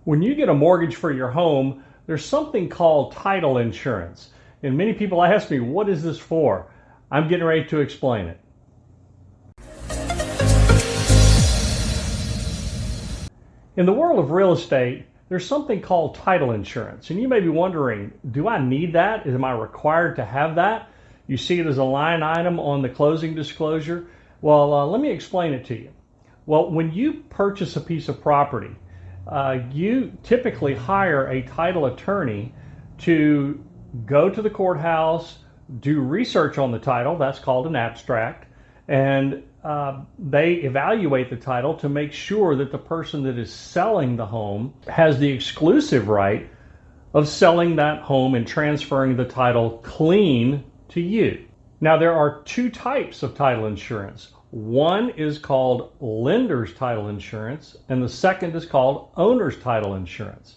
When you get a mortgage for your home, there's something called title insurance. And many people ask me, what is this for? I'm getting ready to explain it. In the world of real estate, there's something called title insurance. And you may be wondering, do I need that? Am I required to have that? You see it as a line item on the closing disclosure. Well, let me explain it to you. Well, when you purchase a piece of property, you typically hire a title attorney to go to the courthouse, do research on the title, that's called an abstract, and they evaluate the title to make sure that the person that is selling the home has the exclusive right of selling that home and transferring the title clean to you. Now, there are two types of title insurance. One is called lender's title insurance, and the second is called owner's title insurance.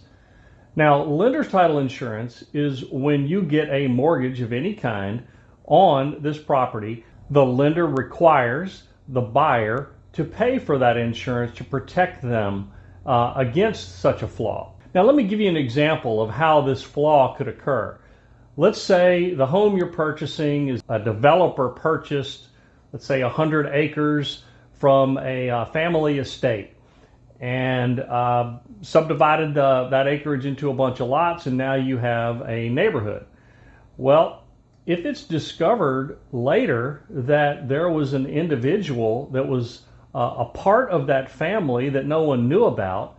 Now, lender's title insurance is when you get a mortgage of any kind on this property, the lender requires the buyer to pay for that insurance to protect them against such a flaw. Now, let me give you an example of how this flaw could occur. Let's say the home you're purchasing is a developer purchased, let's say 100 acres from a family estate and subdivided that acreage into a bunch of lots, and now you have a neighborhood. Well, if it's discovered later that there was an individual that was a part of that family that no one knew about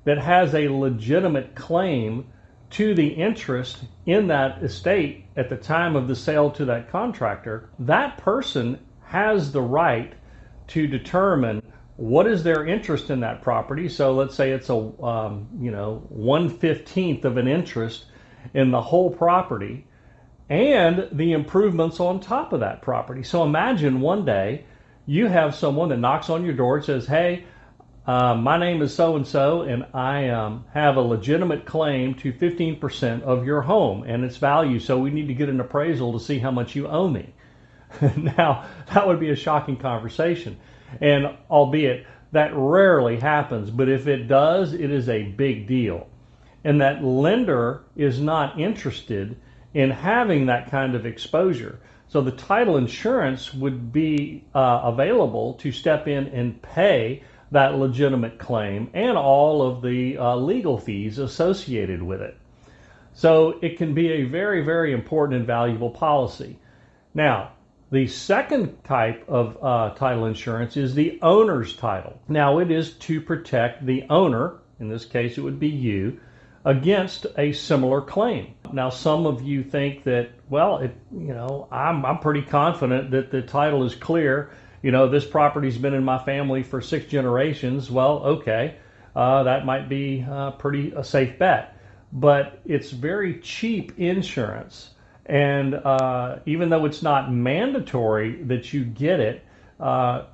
that has a legitimate claim to the interest in that estate at the time of the sale to that contractor, that person has the right to determine what is their interest in that property. So let's say it's a 1/15 of an interest in the whole property and the improvements on top of that property. So imagine one day you have someone that knocks on your door and says, hey, my name is so-and-so, and I have a legitimate claim to 15% of your home and its value, so we need to get an appraisal to see how much you owe me. Now, that would be a shocking conversation, and albeit that rarely happens, but if it does, it is a big deal. And that lender is not interested in having that kind of exposure. So the title insurance would be available to step in and pay that legitimate claim and all of the legal fees associated with it. So it can be a very, very important and valuable policy. Now, the second type of title insurance is the owner's title. Now, it is to protect the owner, in this case it would be you, against a similar claim. Now, some of you think that, well, I'm pretty confident that the title is clear. This property's been in my family for 6 generations. Well, okay, that might be a safe bet. But it's very cheap insurance. And even though it's not mandatory that you get it,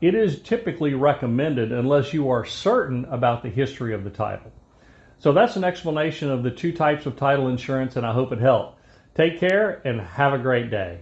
it is typically recommended unless you are certain about the history of the title. So that's an explanation of the two types of title insurance, and I hope it helped. Take care and have a great day.